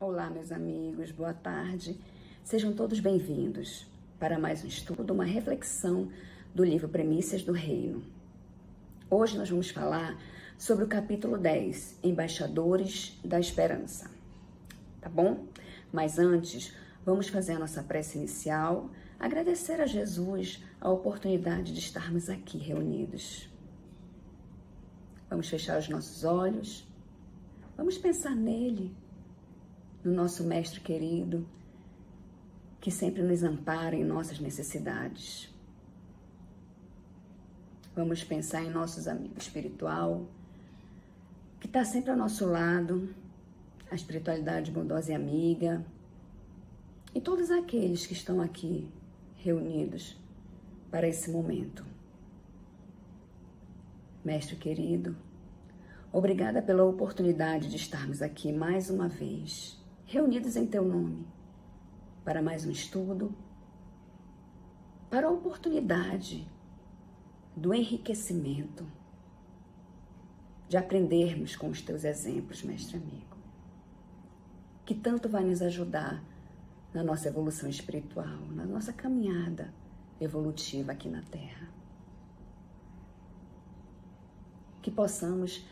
Olá, meus amigos, boa tarde. Sejam todos bem-vindos para mais um estudo, uma reflexão do livro Premissas do Reino. Hoje nós vamos falar sobre o capítulo 10, Embaixadores da Esperança. Tá bom? Mas antes, vamos fazer a nossa prece inicial, agradecer a Jesus a oportunidade de estarmos aqui reunidos. Vamos fechar os nossos olhos, vamos pensar nele, no nosso Mestre querido, que sempre nos ampara em nossas necessidades. Vamos pensar em nossos amigos espiritual, que está sempre ao nosso lado, a espiritualidade bondosa e amiga, e todos aqueles que estão aqui reunidos para esse momento. Mestre querido, obrigada pela oportunidade de estarmos aqui mais uma vez, reunidos em Teu nome, para mais um estudo, para a oportunidade do enriquecimento, de aprendermos com os Teus exemplos, Mestre amigo, que tanto vai nos ajudar na nossa evolução espiritual, na nossa caminhada evolutiva aqui na Terra. Que possamos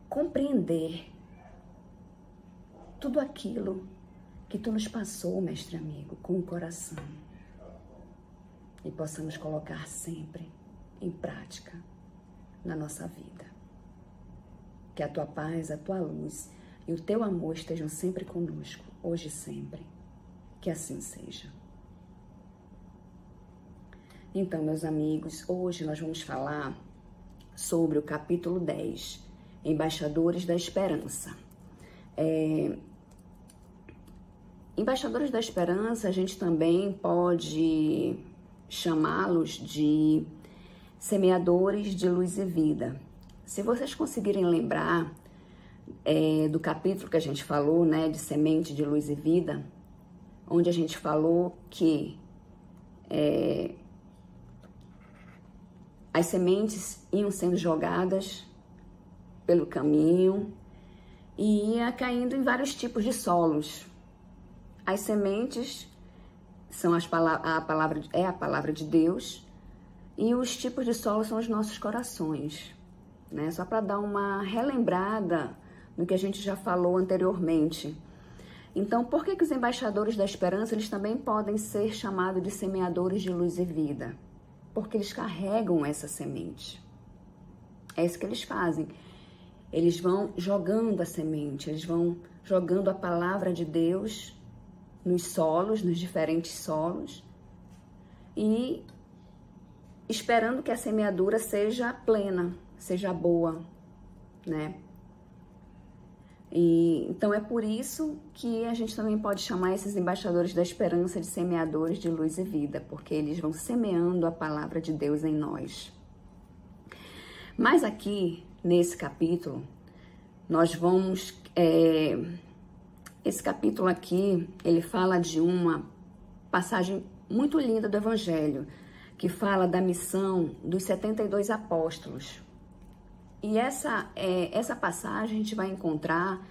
compreender tudo aquilo que Tu nos passou, Mestre amigo, com o coração. E possamos colocar sempre em prática na nossa vida. Que a Tua paz, a Tua luz e o Teu amor estejam sempre conosco, hoje e sempre. Que assim seja. Então, meus amigos, hoje nós vamos falar sobre o capítulo 10, Embaixadores da Esperança. Embaixadores da Esperança, a gente também pode chamá-los de semeadores de luz e vida. Se vocês conseguirem lembrar do capítulo que a gente falou, né, de semente de luz e vida, onde a gente falou que as sementes iam sendo jogadas pelo caminho e ia caindo em vários tipos de solos. As sementes são a palavra de Deus e os tipos de solo são os nossos corações, né? Só para dar uma relembrada do que a gente já falou anteriormente. Então, por que os embaixadores da esperança eles também podem ser chamados de semeadores de luz e vida? Porque eles carregam essa semente. É isso que eles fazem. Eles vão jogando a semente, eles vão jogando a palavra de Deus nos solos, nos diferentes solos, e esperando que a semeadura seja plena, seja boa, né? Então é por isso que a gente também pode chamar esses embaixadores da esperança de semeadores de luz e vida, porque eles vão semeando a palavra de Deus em nós. Mas aqui, nesse capítulo, nós vamos... Esse capítulo aqui, ele fala de uma passagem muito linda do Evangelho, que fala da missão dos 72 apóstolos. E essa passagem a gente vai encontrar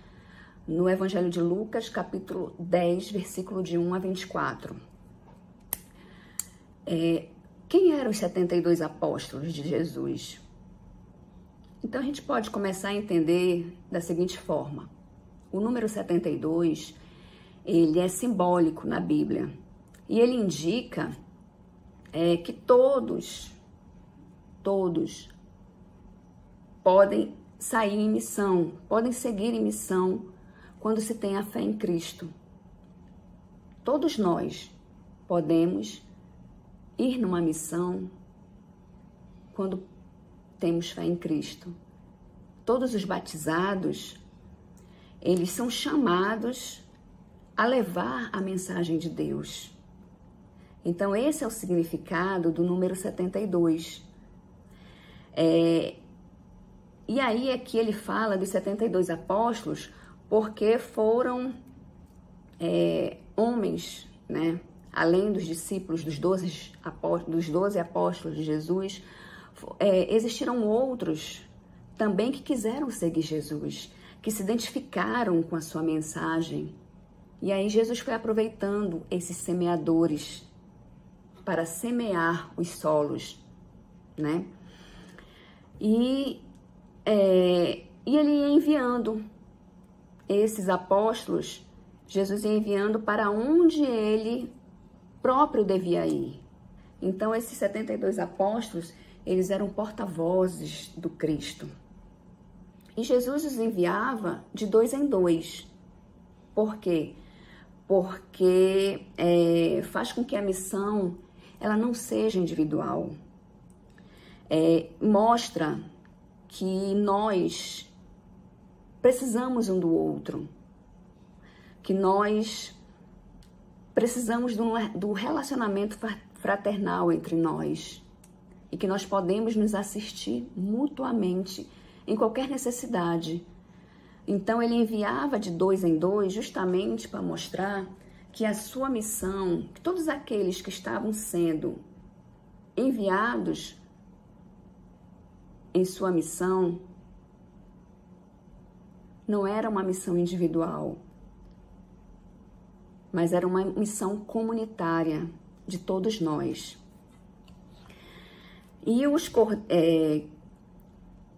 no Evangelho de Lucas, capítulo 10, versículo de 1 a 24. Quem eram os 72 apóstolos de Jesus? Então a gente pode começar a entender da seguinte forma. O número 72, ele é simbólico na Bíblia. E ele indica que todos podem sair em missão, podem seguir em missão quando se tem a fé em Cristo. Todos nós podemos ir numa missão quando temos fé em Cristo. Todos os batizados, eles são chamados a levar a mensagem de Deus. Então, esse é o significado do número 72. E aí é que ele fala dos 72 apóstolos, porque foram homens, né? Além dos discípulos, dos 12 apóstolos de Jesus, existiram outros também que quiseram seguir Jesus, que se identificaram com a sua mensagem. E aí Jesus foi aproveitando esses semeadores para semear os solos, né? E ele ia enviando esses apóstolos, Jesus ia enviando para onde ele próprio devia ir. Então, esses 72 apóstolos, eles eram porta-vozes do Cristo. E Jesus os enviava de 2 em 2. Por quê? Porque faz com que a missão ela não seja individual. Mostra que nós precisamos um do outro, que nós precisamos do relacionamento fraternal entre nós e que nós podemos nos assistir mutuamente em qualquer necessidade. Então, ele enviava de 2 em 2 justamente para mostrar que a sua missão, que todos aqueles que estavam sendo enviados em sua missão, não era uma missão individual, mas era uma missão comunitária de todos nós. E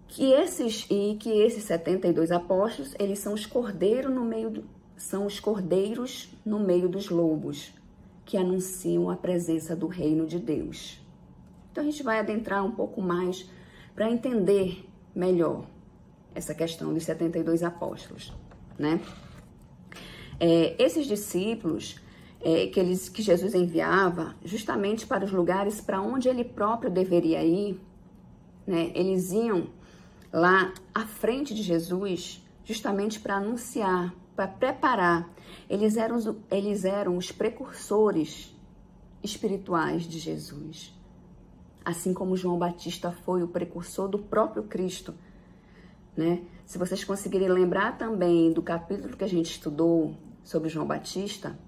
que esses 72 apóstolos, eles são os cordeiros no meio dos lobos, que anunciam a presença do reino de Deus. Então a gente vai adentrar um pouco mais para entender melhor essa questão dos 72 apóstolos, né? Esses discípulos que Jesus enviava justamente para os lugares para onde ele próprio deveria ir, né? Eles iam lá à frente de Jesus justamente para anunciar, para preparar. Eles eram os precursores espirituais de Jesus. Assim como João Batista foi o precursor do próprio Cristo, né? Se vocês conseguirem lembrar também do capítulo que a gente estudou sobre João Batista,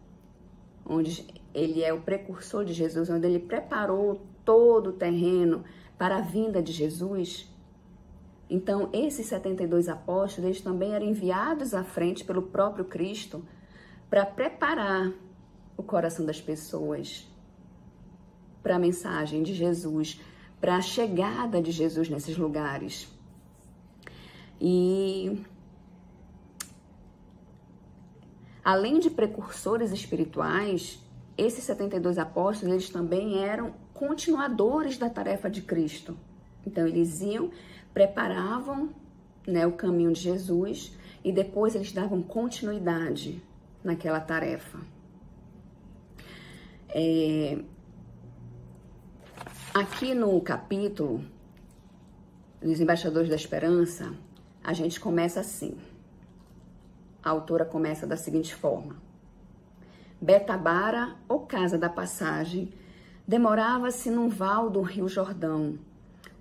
onde ele é o precursor de Jesus, onde ele preparou todo o terreno para a vinda de Jesus. Então, esses 72 apóstolos, eles também eram enviados à frente pelo próprio Cristo para preparar o coração das pessoas para a mensagem de Jesus, para a chegada de Jesus nesses lugares. E além de precursores espirituais, esses 72 apóstolos, eles também eram continuadores da tarefa de Cristo. Então, eles iam, preparavam, né, o caminho de Jesus e depois eles davam continuidade naquela tarefa. Aqui no capítulo dos Embaixadores da Esperança, a gente começa assim. A autora começa da seguinte forma: Betabara, ou Casa da Passagem, demorava-se num val do Rio Jordão,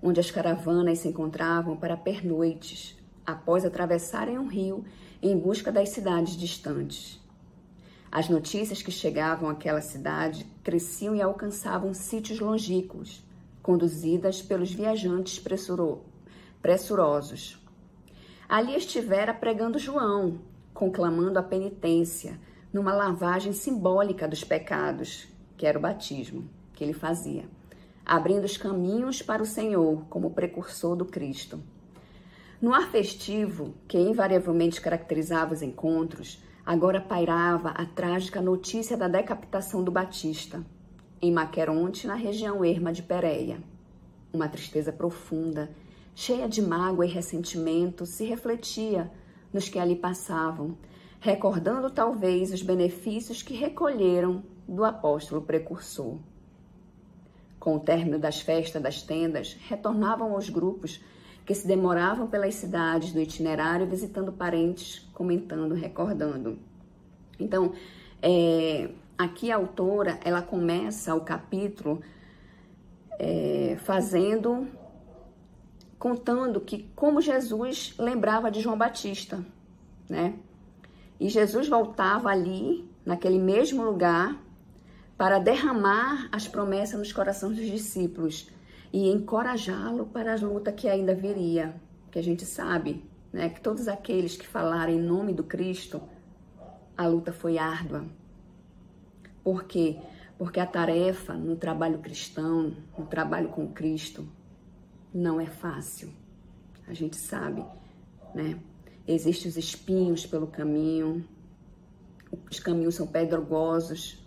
onde as caravanas se encontravam para pernoites, após atravessarem um rio em busca das cidades distantes. As notícias que chegavam àquela cidade cresciam e alcançavam sítios longínquos, conduzidas pelos viajantes pressurosos. Ali estivera pregando João, conclamando a penitência, numa lavagem simbólica dos pecados, que era o batismo que ele fazia, abrindo os caminhos para o Senhor como precursor do Cristo. No ar festivo, que invariavelmente caracterizava os encontros, agora pairava a trágica notícia da decapitação do Batista, em Maqueronte, na região erma de Pérea. Uma tristeza profunda, cheia de mágoa e ressentimento, se refletia nos que ali passavam, recordando talvez os benefícios que recolheram do apóstolo precursor. Com o término das festas das tendas, retornavam aos grupos que se demoravam pelas cidades do itinerário, visitando parentes, comentando, recordando. Então, aqui a autora, ela começa o capítulo contando que como Jesus lembrava de João Batista, né? E Jesus voltava ali, naquele mesmo lugar, para derramar as promessas nos corações dos discípulos e encorajá-lo para a luta que ainda viria, que a gente sabe né, que todos aqueles que falaram em nome do Cristo, a luta foi árdua. Por quê? Porque a tarefa no trabalho cristão, no trabalho com Cristo, não é fácil. A gente sabe, né? Existem os espinhos pelo caminho, os caminhos são pedregosos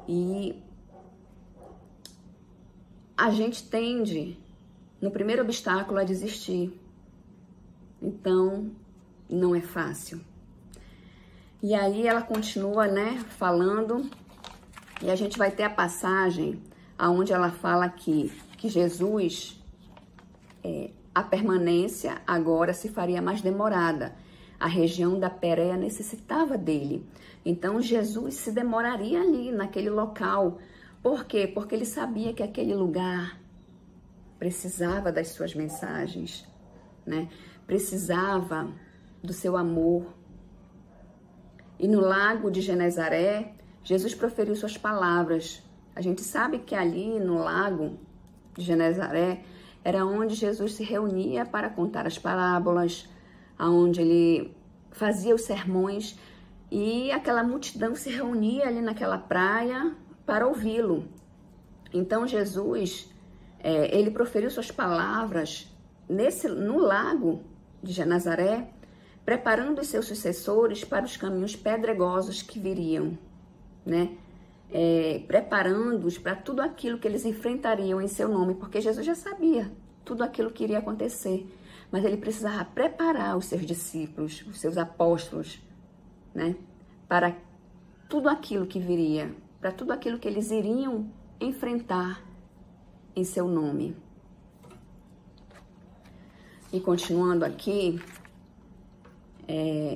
e a gente tende, no primeiro obstáculo, a desistir. Então, não é fácil. E aí ela continua, né, falando, e a gente vai ter a passagem onde ela fala que Jesus, a permanência agora se faria mais demorada. A região da Pérea necessitava dele. Então, Jesus se demoraria ali, naquele local. Por quê? Porque ele sabia que aquele lugar precisava das suas mensagens, né? Precisava do seu amor. E no lago de Genezaré, Jesus proferiu suas palavras. A gente sabe que ali no lago de Genezaré era onde Jesus se reunia para contar as parábolas, onde ele fazia os sermões e aquela multidão se reunia ali naquela praia para ouvi-lo. Então Jesus, ele proferiu suas palavras no lago de Genezaré, preparando os seus sucessores para os caminhos pedregosos que viriam, né? Preparando-os para tudo aquilo que eles enfrentariam em seu nome, porque Jesus já sabia tudo aquilo que iria acontecer, mas ele precisava preparar os seus discípulos, os seus apóstolos, né? Para tudo aquilo que viria, para tudo aquilo que eles iriam enfrentar em seu nome. E continuando aqui,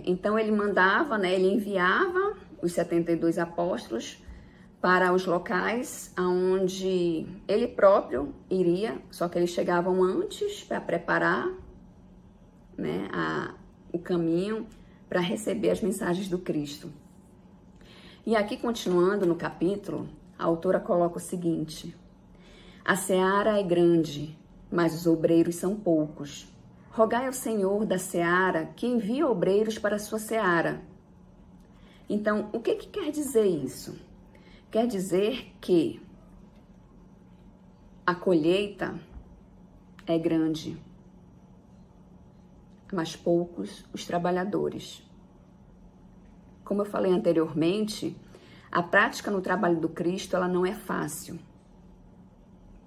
então ele mandava, né, ele enviava os 72 apóstolos para os locais aonde ele próprio iria, só que eles chegavam antes para preparar, né, o caminho para receber as mensagens do Cristo. E aqui, continuando no capítulo, a autora coloca o seguinte: a seara é grande, mas os obreiros são poucos. Rogai ao Senhor da seara que envie obreiros para a sua seara. Então, o que quer dizer isso? Quer dizer que a colheita é grande, mas poucos os trabalhadores. Como eu falei anteriormente, a prática no trabalho do Cristo, ela não é fácil,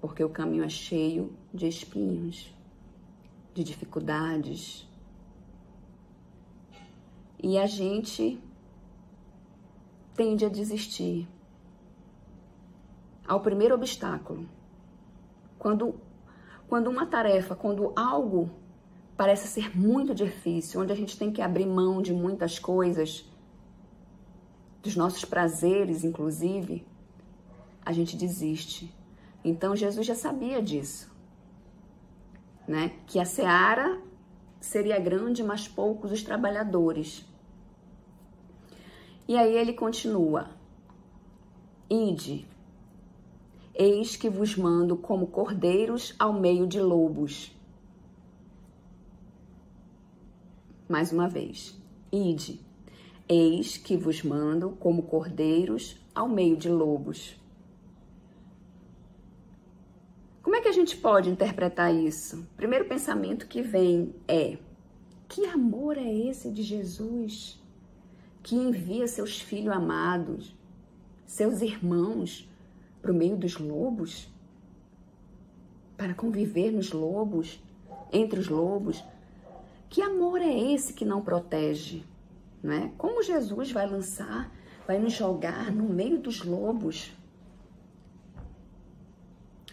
porque o caminho é cheio de espinhos, de dificuldades. E a gente tende a desistir ao primeiro obstáculo. Quando uma tarefa, quando algo parece ser muito difícil, onde a gente tem que abrir mão de muitas coisas, dos nossos prazeres, inclusive, a gente desiste. Então, Jesus já sabia disso, né? Que a seara seria grande, mas poucos os trabalhadores. E aí ele continua: ide, eis que vos mando como cordeiros ao meio de lobos. Mais uma vez, ide, eis que vos mando como cordeiros ao meio de lobos. Como é que a gente pode interpretar isso? O primeiro pensamento que vem é: que amor é esse de Jesus, que envia seus filhos amados, seus irmãos, para o meio dos lobos, para conviver nos lobos, entre os lobos? Que amor é esse que não protege? Não é? Como Jesus vai nos jogar no meio dos lobos?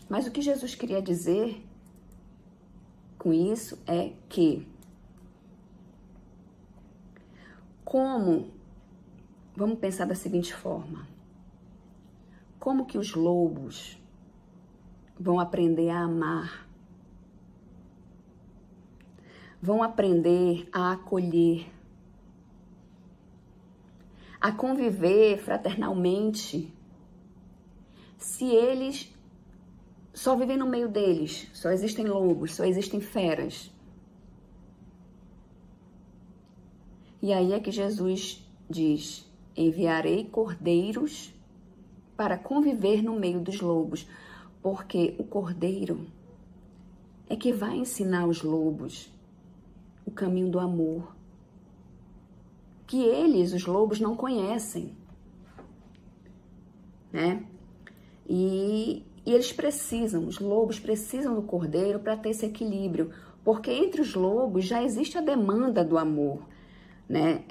Mas o que Jesus queria dizer com isso é que, vamos pensar da seguinte forma: como que os lobos vão aprender a amar, vão aprender a acolher, a conviver fraternalmente, se eles só vivem no meio deles, só existem lobos, só existem feras? E aí é que Jesus diz: enviarei cordeiros para conviver no meio dos lobos, porque o cordeiro é que vai ensinar os lobos o caminho do amor, que eles, os lobos, não conhecem, né? E eles precisam, os lobos precisam do cordeiro para ter esse equilíbrio, porque entre os lobos já existe a demanda do amor, né?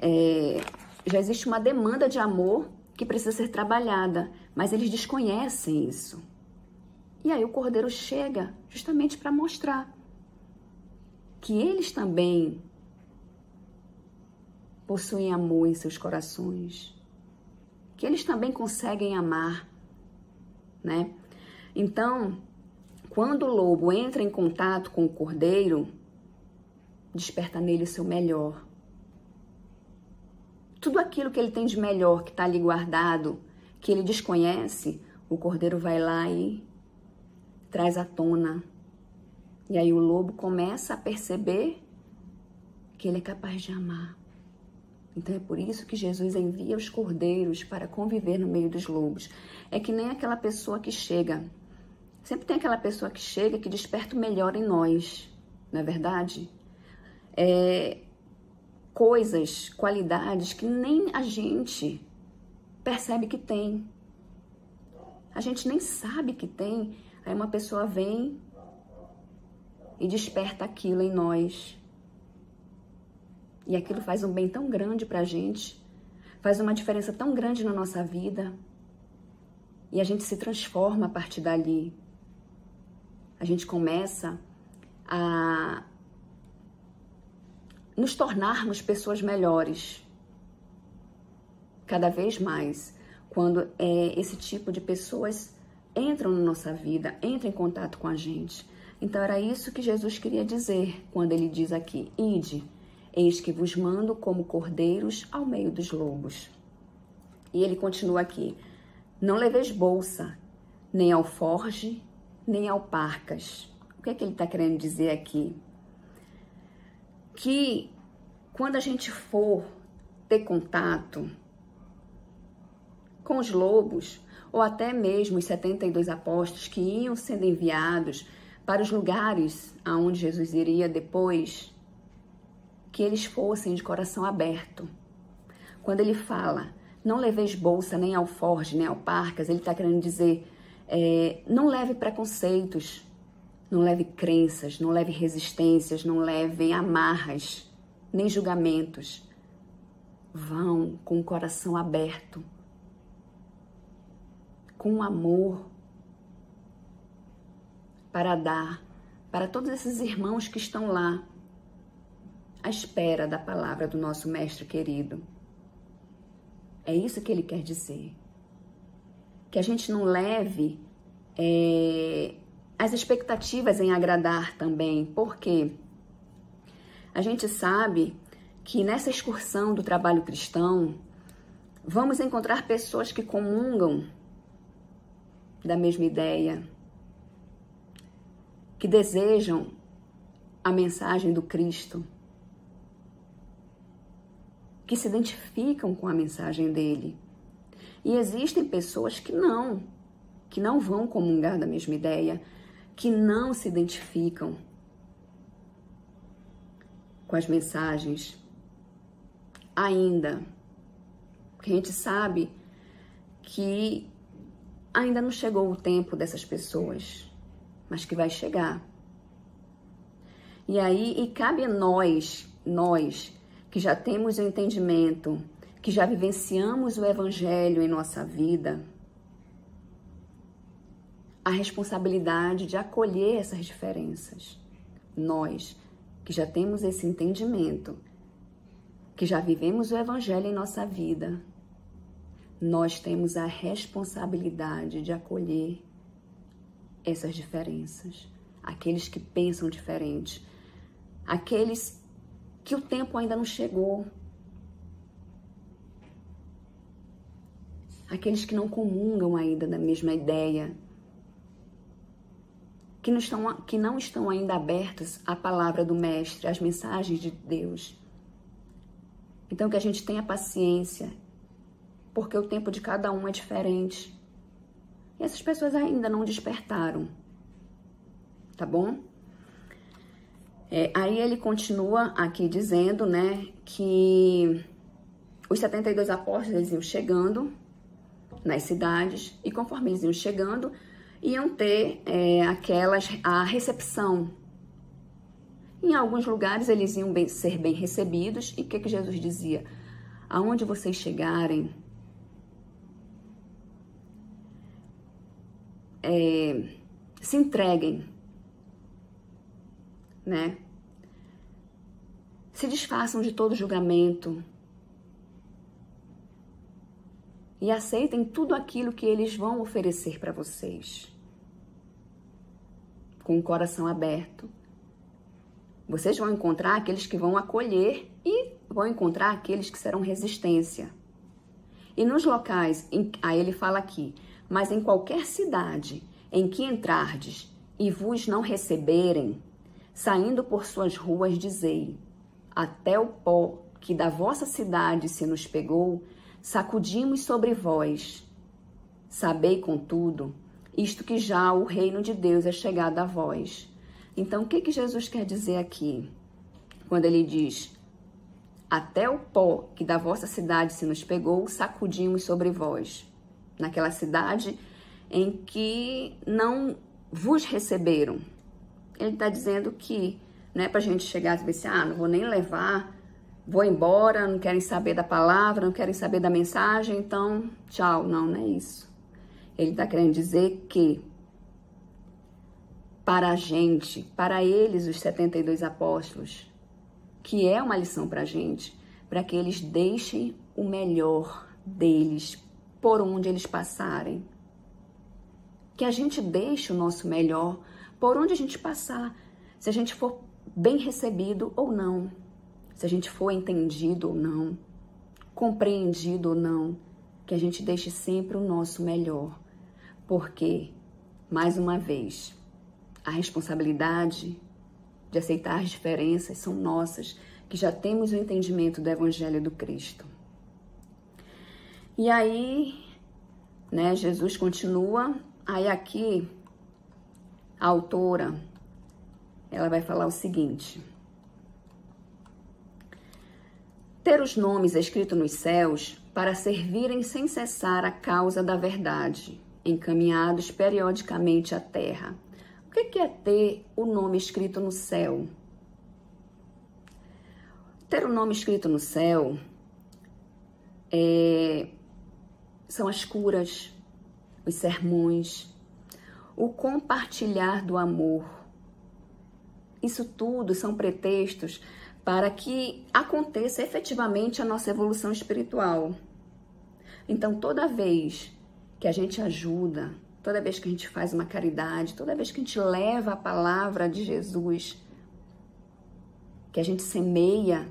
Já existe uma demanda de amor que precisa ser trabalhada, mas eles desconhecem isso. E aí o cordeiro chega justamente para mostrar que eles também possuem amor em seus corações, que eles também conseguem amar, né? Então, quando o lobo entra em contato com o cordeiro, desperta nele o seu melhor. Tudo aquilo que ele tem de melhor, que está ali guardado, que ele desconhece, o cordeiro vai lá e traz à tona. E aí o lobo começa a perceber que ele é capaz de amar. Então é por isso que Jesus envia os cordeiros para conviver no meio dos lobos. É que nem aquela pessoa que chega. Sempre tem aquela pessoa que chega que desperta o melhor em nós, não é verdade? Coisas, qualidades que nem a gente percebe que tem. A gente nem sabe que tem. Aí uma pessoa vem e desperta aquilo em nós. E aquilo faz um bem tão grande pra gente, faz uma diferença tão grande na nossa vida. E a gente se transforma a partir dali. A gente começa a nos tornarmos pessoas melhores. Cada vez mais, quando esse tipo de pessoas entram na nossa vida, entram em contato com a gente. Então era isso que Jesus queria dizer quando ele diz aqui: ide, eis que vos mando como cordeiros ao meio dos lobos. E ele continua aqui: não leveis bolsa, nem alforge, nem alparcas. O que é que ele está querendo dizer aqui? Que quando a gente for ter contato com os lobos, ou até mesmo os 72 apóstolos que iam sendo enviados para os lugares aonde Jesus iria depois, que eles fossem de coração aberto. Quando ele fala, não leveis bolsa, nem alforge, nem alparcas, ele está querendo dizer, não leve preconceitos, não leve crenças, não leve resistências, não levem amarras, nem julgamentos. Vão com o coração aberto, com amor, para dar para todos esses irmãos que estão lá, à espera da palavra do nosso mestre querido. É isso que ele quer dizer. Que a gente não leve as expectativas em agradar também, porque a gente sabe que nessa excursão do trabalho cristão, vamos encontrar pessoas que comungam da mesma ideia, que desejam a mensagem do Cristo, que se identificam com a mensagem dele. E existem pessoas que não vão comungar da mesma ideia, que não se identificam com as mensagens ainda. Porque a gente sabe que ainda não chegou o tempo dessas pessoas, mas que vai chegar. E aí, cabe a nós que já temos o entendimento, que já vivenciamos o Evangelho em nossa vida, a responsabilidade de acolher essas diferenças. Nós, que já temos esse entendimento, que já vivemos o Evangelho em nossa vida, nós temos a responsabilidade de acolher essas diferenças. Aqueles que pensam diferente, aqueles que o tempo ainda não chegou, aqueles que não comungam ainda da mesma ideia, que não estão ainda abertos à palavra do Mestre, às mensagens de Deus. Então, que a gente tenha paciência, porque o tempo de cada um é diferente. E essas pessoas ainda não despertaram, tá bom? Aí ele continua aqui dizendo, né, que os 72 apóstolos, eles iam chegando nas cidades, e conforme eles iam chegando, iam ter a recepção. Em alguns lugares eles iam ser bem recebidos, e o que Jesus dizia? Aonde vocês chegarem, se entreguem, né? Se desfaçam de todo julgamento e aceitem tudo aquilo que eles vão oferecer para vocês, com o coração aberto. Vocês vão encontrar aqueles que vão acolher e vão encontrar aqueles que serão resistência. E nos locais, aí ele fala aqui, mas em qualquer cidade em que entrardes e vos não receberem, saindo por suas ruas, dizei, até o pó que da vossa cidade se nos pegou, sacudimos sobre vós. Sabei, contudo, isto que já o reino de Deus é chegado a vós. Então, o que Jesus quer dizer aqui? Quando ele diz, até o pó que da vossa cidade se nos pegou, sacudimos sobre vós. Naquela cidade em que não vos receberam. Ele está dizendo que não é para a gente chegar e dizer assim, não vou nem levar, vou embora, não querem saber da palavra, não querem saber da mensagem, então tchau. Não é isso. Ele está querendo dizer que para a gente, para eles, os 72 apóstolos, que é uma lição para a gente, para que eles deixem o melhor deles por onde eles passarem. Que a gente deixe o nosso melhor por onde a gente passar, se a gente for bem recebido ou não, se a gente for entendido ou não, compreendido ou não, que a gente deixe sempre o nosso melhor, porque, mais uma vez, a responsabilidade de aceitar as diferenças são nossas, que já temos o entendimento do Evangelho do Cristo. E aí, né, Jesus continua, aí aqui, a autora, ela vai falar o seguinte, ter os nomes escritos nos céus para servirem sem cessar a causa da verdade, encaminhados periodicamente à terra. O que é ter o nome escrito no céu? Ter o nome escrito no céu são as curas, os sermões, o compartilhar do amor. Isso tudo são pretextos para que aconteça efetivamente a nossa evolução espiritual. Então, toda vez que a gente ajuda, toda vez que a gente faz uma caridade, toda vez que a gente leva a palavra de Jesus, que a gente semeia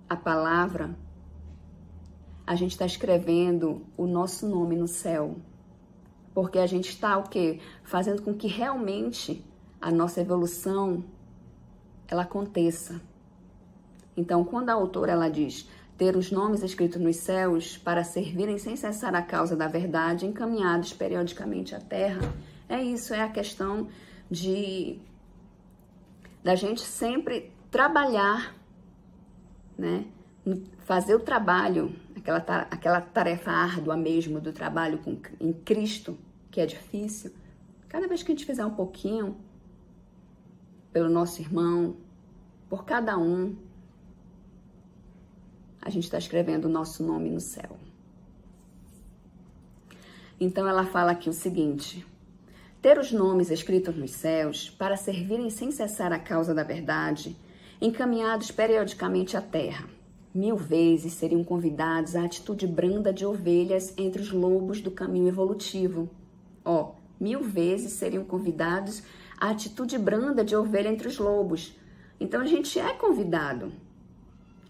a palavra, a gente está escrevendo o nosso nome no céu. Porque a gente está o quê? Fazendo com que realmente a nossa evolução ela aconteça. Então, quando a autora ela diz ter os nomes escritos nos céus para servirem sem cessar a causa da verdade, encaminhados periodicamente à terra, é isso, é a questão da gente sempre trabalhar, né? Fazer o trabalho, aquela tarefa árdua mesmo do trabalho em Cristo, que é difícil. Cada vez que a gente fizer um pouquinho pelo nosso irmão, por cada um, a gente está escrevendo o nosso nome no céu. Então ela fala aqui o seguinte, ter os nomes escritos nos céus para servirem sem cessar a causa da verdade, encaminhados periodicamente à terra. 1000 vezes seriam convidados à atitude branda de ovelhas entre os lobos do caminho evolutivo. 1000 vezes seriam convidados à atitude branda de ovelha entre os lobos. Então a gente é convidado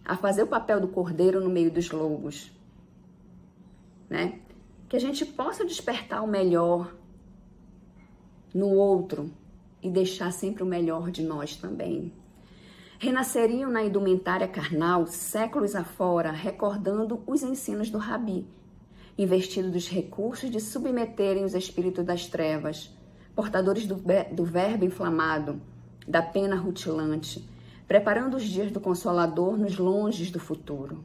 a fazer o papel do cordeiro no meio dos lobos, né? Que a gente possa despertar o melhor no outro e deixar sempre o melhor de nós também. renasceriam na indumentária carnal séculos afora, recordando os ensinos do Rabi, investido dos recursos de submeterem os espíritos das trevas, portadores do verbo inflamado, da pena rutilante, preparando os dias do Consolador nos longes do futuro.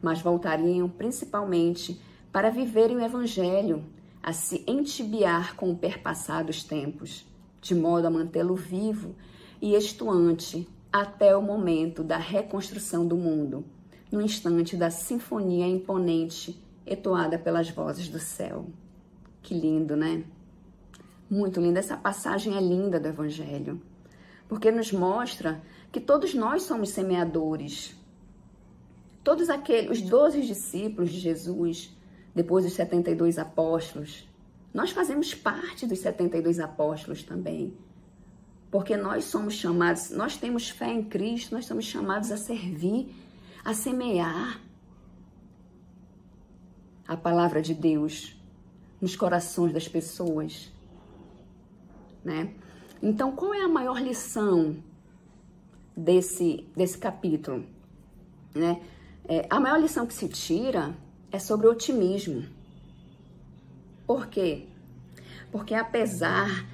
Mas voltariam principalmente para viverem o Evangelho, a se entibiar com o perpassar dos tempos, de modo a mantê-lo vivo e estuante até o momento da reconstrução do mundo, no instante da sinfonia imponente entoada pelas vozes do céu. Que lindo, né? Muito linda. Essa passagem é linda do Evangelho, porque nos mostra que todos nós somos semeadores. Todos os 12 discípulos de Jesus, depois dos 72 apóstolos, nós fazemos parte dos 72 apóstolos também. Porque nós somos chamados, nós temos fé em Cristo, nós somos chamados a servir, a semear a palavra de Deus nos corações das pessoas, né? Então, qual é a maior lição desse capítulo, né? A maior lição que se tira é sobre o otimismo. Por quê? Porque apesar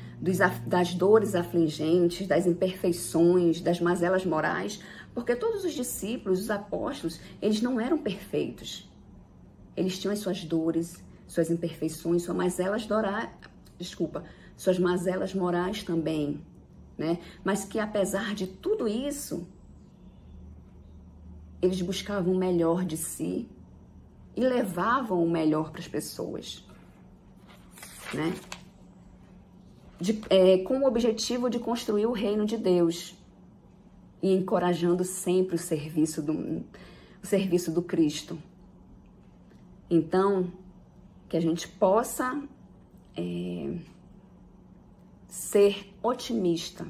das dores afligentes, das imperfeições, das mazelas morais, porque todos os discípulos, os apóstolos, eles não eram perfeitos. Eles tinham as suas dores, suas imperfeições, suas mazelas morais também, né? Mas que apesar de tudo isso, eles buscavam o melhor de si e levavam o melhor para as pessoas, né? Com o objetivo de construir o reino de Deus e encorajando sempre o serviço do Cristo. Então, que a gente possa ser otimista,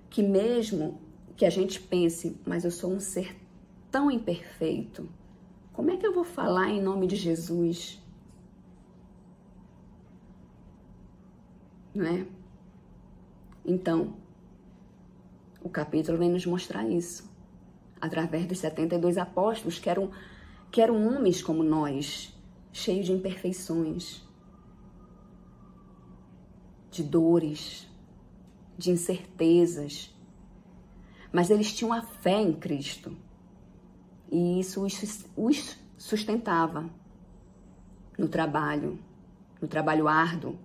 que mesmo que a gente pense, mas eu sou um ser tão imperfeito, como é que eu vou falar em nome de Jesus? Não é? Então, o capítulo vem nos mostrar isso, através dos 72 apóstolos, que eram homens como nós, cheios de imperfeições, de dores, de incertezas, mas eles tinham a fé em Cristo, e isso os sustentava no trabalho árduo,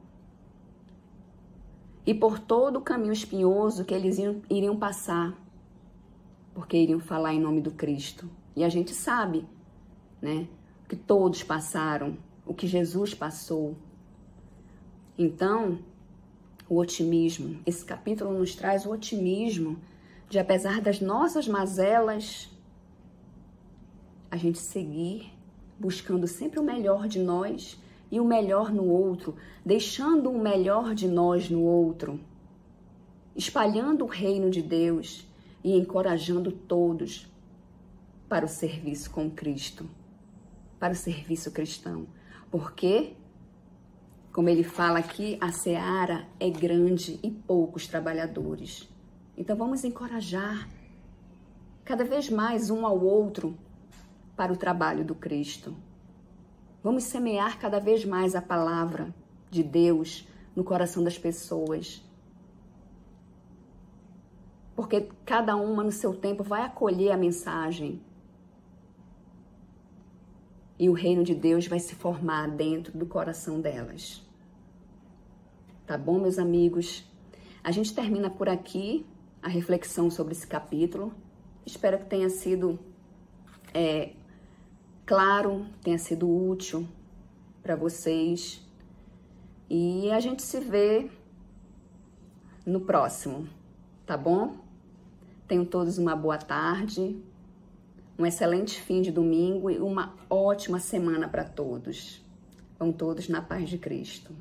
e por todo o caminho espinhoso que eles iriam passar, porque iriam falar em nome do Cristo. E a gente sabe, né, que todos passaram, o que Jesus passou. Então, o otimismo, esse capítulo nos traz o otimismo de, apesar das nossas mazelas, a gente seguir buscando sempre o melhor de nós e o melhor no outro, deixando o melhor de nós no outro, espalhando o reino de Deus e encorajando todos para o serviço com Cristo, para o serviço cristão. Porque, como ele fala aqui, a seara é grande e poucos trabalhadores. Então vamos encorajar cada vez mais um ao outro para o trabalho do Cristo. Vamos semear cada vez mais a palavra de Deus no coração das pessoas. Porque cada uma no seu tempo vai acolher a mensagem. E o reino de Deus vai se formar dentro do coração delas. Tá bom, meus amigos? A gente termina por aqui a reflexão sobre esse capítulo. Espero que tenha sido claro, tenha sido útil para vocês. E a gente se vê no próximo, tá bom? Tenham todos uma boa tarde, um excelente fim de domingo e uma ótima semana para todos. Vão todos na paz de Cristo.